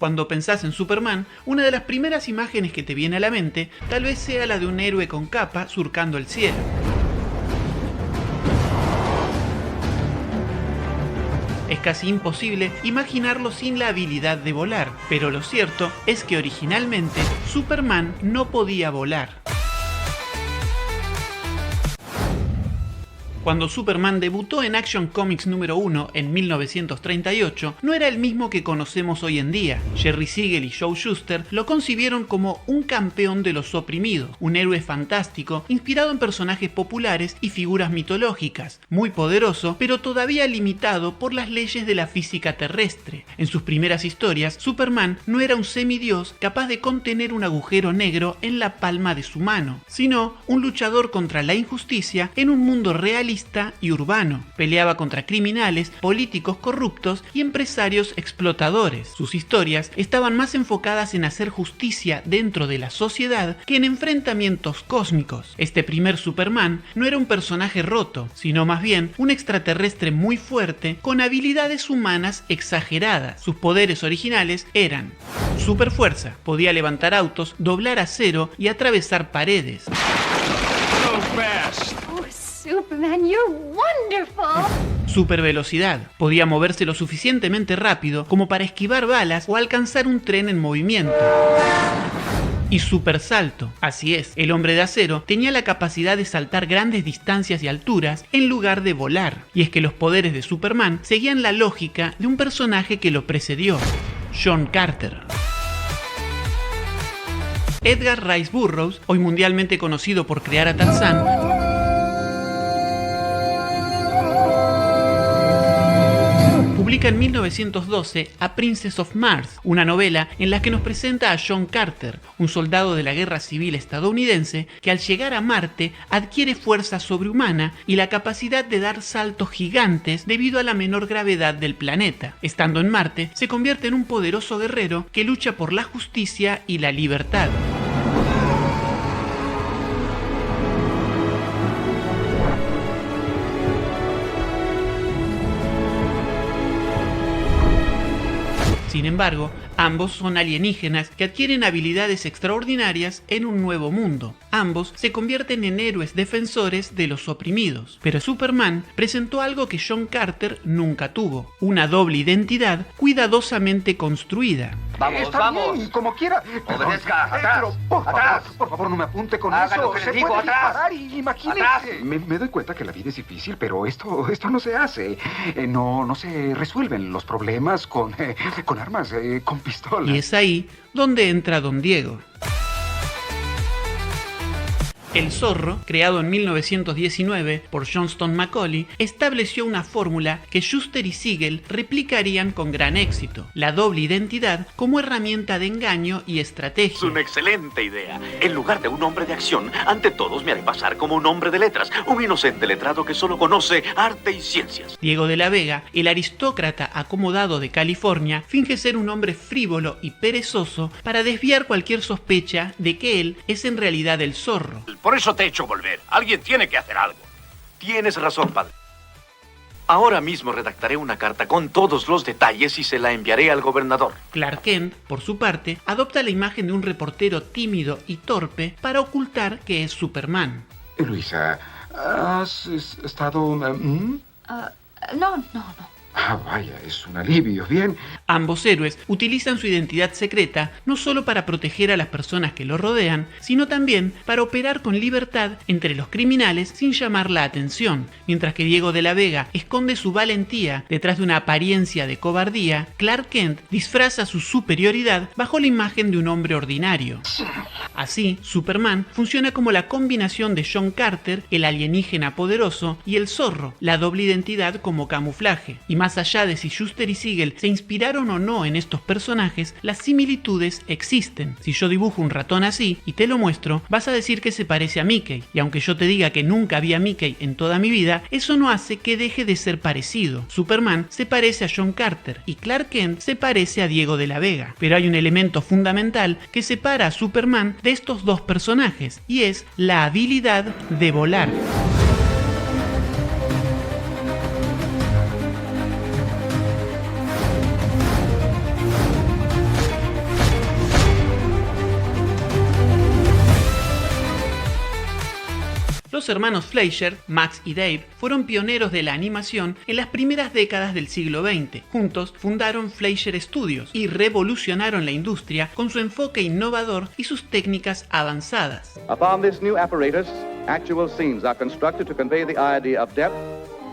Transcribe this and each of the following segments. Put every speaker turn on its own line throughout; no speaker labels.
Cuando pensás en Superman, una de las primeras imágenes que te viene a la mente tal vez sea la de un héroe con capa surcando el cielo. Es casi imposible imaginarlo sin la habilidad de volar, pero lo cierto es que originalmente Superman no podía volar. Cuando Superman debutó en Action Comics número 1 en 1938, no era el mismo que conocemos hoy en día. Jerry Siegel y Joe Shuster lo concibieron como un campeón de los oprimidos, un héroe fantástico inspirado en personajes populares y figuras mitológicas, muy poderoso, pero todavía limitado por las leyes de la física terrestre. En sus primeras historias, Superman no era un semidios capaz de contener un agujero negro en la palma de su mano, sino un luchador contra la injusticia en un mundo realista y urbano. Peleaba contra criminales, políticos corruptos y empresarios explotadores. Sus historias estaban más enfocadas en hacer justicia dentro de la sociedad que en enfrentamientos cósmicos. Este primer Superman no era un personaje roto, sino más bien un extraterrestre muy fuerte con habilidades humanas exageradas. Sus poderes originales eran superfuerza, podía levantar autos, doblar acero y atravesar paredes.
Superman, you're wonderful.
Supervelocidad. Podía moverse lo suficientemente rápido como para esquivar balas o alcanzar un tren en movimiento. Y supersalto. Así es, el hombre de acero tenía la capacidad de saltar grandes distancias y alturas en lugar de volar. Y es que los poderes de Superman seguían la lógica de un personaje que lo precedió, John Carter. Edgar Rice Burroughs, hoy mundialmente conocido por crear a Tarzán, publica en 1912 A Princess of Mars, una novela en la que nos presenta a John Carter, un soldado de la Guerra Civil estadounidense que al llegar a Marte adquiere fuerza sobrehumana y la capacidad de dar saltos gigantes debido a la menor gravedad del planeta. Estando en Marte, se convierte en un poderoso guerrero que lucha por la justicia y la libertad. Sin embargo, ambos son alienígenas que adquieren habilidades extraordinarias en un nuevo mundo. Ambos se convierten en héroes defensores de los oprimidos. Pero Superman presentó algo que John Carter nunca tuvo: una doble identidad cuidadosamente construida.
Vamos,
Está
vamos.
bien, como quiera.
Obedezca, atrás,
pero,
atrás.
por favor, no me apunte con
Haga
eso.
lo que le
Se
digo,
puede
atrás.
disparar y imagínese.
Atrás.
Me doy cuenta que la vida es difícil, pero esto no se hace. No se resuelven los problemas con armas, con pistolas.
Y es ahí donde entra Don Diego. El Zorro, creado en 1919 por Johnston Macaulay, estableció una fórmula que Shuster y Siegel replicarían con gran éxito: la doble identidad como herramienta de engaño y estrategia.
Es una excelente idea. En lugar de un hombre de acción, ante todos me haré pasar como un hombre de letras, un inocente letrado que solo conoce arte y ciencias.
Diego de la Vega, el aristócrata acomodado de California, finge ser un hombre frívolo y perezoso para desviar cualquier sospecha de que él es en realidad el Zorro.
Por eso te he hecho volver. Alguien tiene que hacer algo.
Tienes razón, padre. Ahora mismo redactaré una carta con todos los detalles y se la enviaré al gobernador.
Clark Kent, por su parte, adopta la imagen de un reportero tímido y torpe para ocultar que es Superman.
Luisa, ¿has estado...?
No.
Vaya, es un alivio, ¿bien?
Ambos héroes utilizan su identidad secreta no solo para proteger a las personas que lo rodean, sino también para operar con libertad entre los criminales sin llamar la atención. Mientras que Diego de la Vega esconde su valentía detrás de una apariencia de cobardía, Clark Kent disfraza su superioridad bajo la imagen de un hombre ordinario. Así, Superman funciona como la combinación de John Carter, el alienígena poderoso, y el Zorro, la doble identidad como camuflaje. Y más allá de si Shuster y Siegel se inspiraron o no en estos personajes, las similitudes existen. Si yo dibujo un ratón así y te lo muestro, vas a decir que se parece a Mickey, y aunque yo te diga que nunca vi a Mickey en toda mi vida, eso no hace que deje de ser parecido. Superman se parece a John Carter y Clark Kent se parece a Diego de la Vega, pero hay un elemento fundamental que separa a Superman de estos dos personajes, y es la habilidad de volar. Los hermanos Fleischer, Max y Dave, fueron pioneros de la animación en las primeras décadas del siglo XX. Juntos fundaron Fleischer Studios y revolucionaron la industria con su enfoque innovador y sus técnicas avanzadas.
Upon this new apparatus, actual scenes are constructed to convey the idea of depth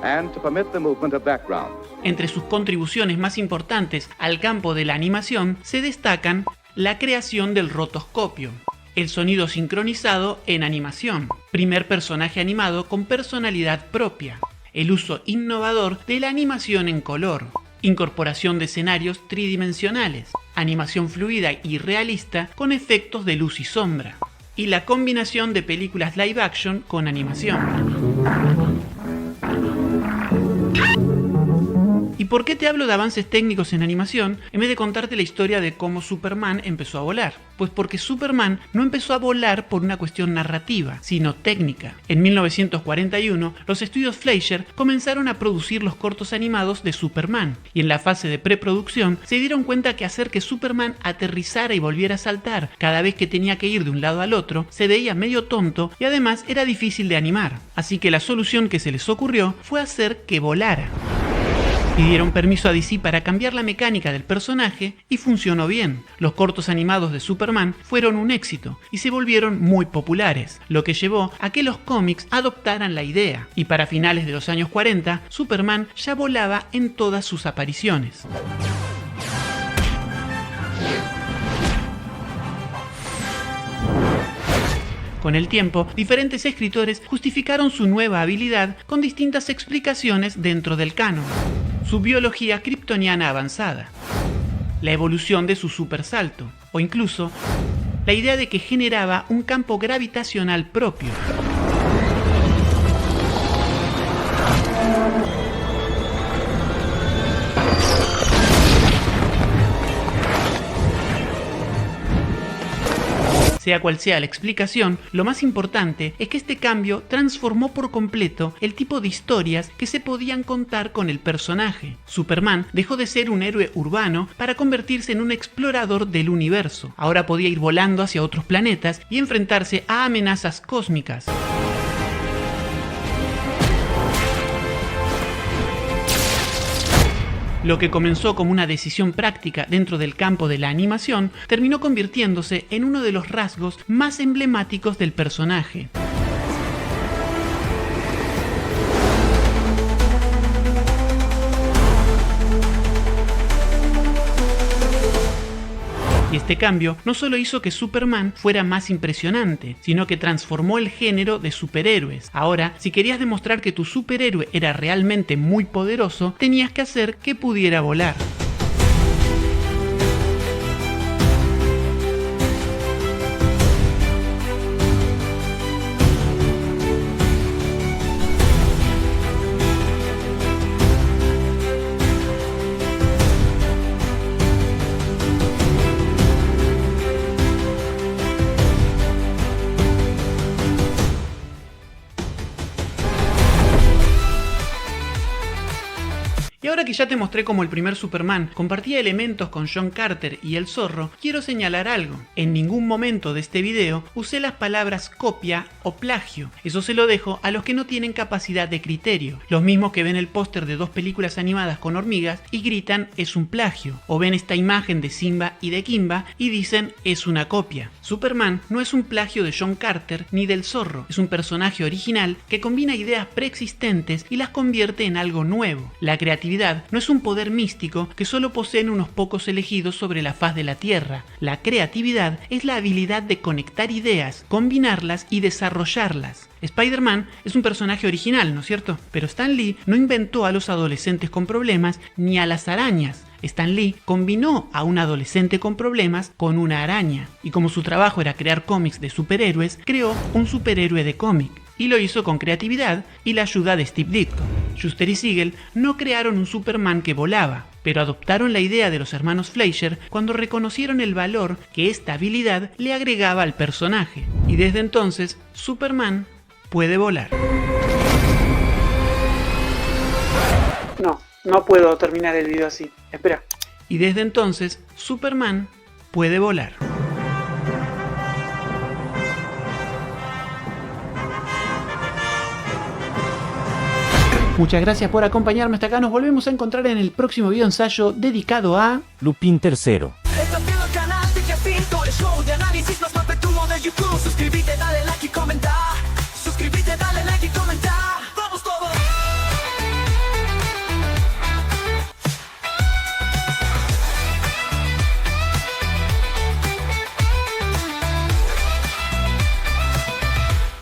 and to permit the movement of backgrounds.
Entre sus contribuciones más importantes al campo de la animación se destacan la creación del rotoscopio, el sonido sincronizado en animación, primer personaje animado con personalidad propia, el uso innovador de la animación en color, incorporación de escenarios tridimensionales, animación fluida y realista con efectos de luz y sombra, y la combinación de películas live action con animación. ¿Y por qué te hablo de avances técnicos en animación en vez de contarte la historia de cómo Superman empezó a volar? Pues porque Superman no empezó a volar por una cuestión narrativa, sino técnica. En 1941, los estudios Fleischer comenzaron a producir los cortos animados de Superman, y en la fase de preproducción se dieron cuenta que hacer que Superman aterrizara y volviera a saltar cada vez que tenía que ir de un lado al otro se veía medio tonto y además era difícil de animar. Así que la solución que se les ocurrió fue hacer que volara. Pidieron permiso a DC para cambiar la mecánica del personaje y funcionó bien. Los cortos animados de Superman fueron un éxito y se volvieron muy populares, lo que llevó a que los cómics adoptaran la idea. Y para finales de los años 40, Superman ya volaba en todas sus apariciones. Con el tiempo, diferentes escritores justificaron su nueva habilidad con distintas explicaciones dentro del canon. Su biología kryptoniana avanzada, la evolución de su supersalto, o incluso la idea de que generaba un campo gravitacional propio. Sea cual sea la explicación, lo más importante es que este cambio transformó por completo el tipo de historias que se podían contar con el personaje. Superman dejó de ser un héroe urbano para convertirse en un explorador del universo. Ahora podía ir volando hacia otros planetas y enfrentarse a amenazas cósmicas. Lo que comenzó como una decisión práctica dentro del campo de la animación terminó convirtiéndose en uno de los rasgos más emblemáticos del personaje. Y este cambio no solo hizo que Superman fuera más impresionante, sino que transformó el género de superhéroes. Ahora, si querías demostrar que tu superhéroe era realmente muy poderoso, tenías que hacer que pudiera volar. Y ahora que ya te mostré cómo el primer Superman compartía elementos con John Carter y el Zorro, quiero señalar algo. En ningún momento de este video usé las palabras copia o plagio. Eso se lo dejo a los que no tienen capacidad de criterio. Los mismos que ven el póster de dos películas animadas con hormigas y gritan es un plagio. O ven esta imagen de Simba y de Kimba y dicen es una copia. Superman no es un plagio de John Carter ni del Zorro. Es un personaje original que combina ideas preexistentes y las convierte en algo nuevo. La creatividad no es un poder místico que solo poseen unos pocos elegidos sobre la faz de la Tierra. La creatividad es la habilidad de conectar ideas, combinarlas y desarrollarlas. Spider-Man es un personaje original, ¿no es cierto? Pero Stan Lee no inventó a los adolescentes con problemas ni a las arañas. Stan Lee combinó a un adolescente con problemas con una araña. Y como su trabajo era crear cómics de superhéroes, creó un superhéroe de cómic. Y lo hizo con creatividad y la ayuda de Steve Ditko. Shuster y Siegel no crearon un Superman que volaba, pero adoptaron la idea de los hermanos Fleischer cuando reconocieron el valor que esta habilidad le agregaba al personaje. Y desde entonces, Superman puede volar. No puedo terminar el video así. Espera. Y desde entonces, Superman puede volar. Muchas gracias por acompañarme hasta acá. Nos volvemos a encontrar en el próximo video ensayo dedicado a
Lupin III.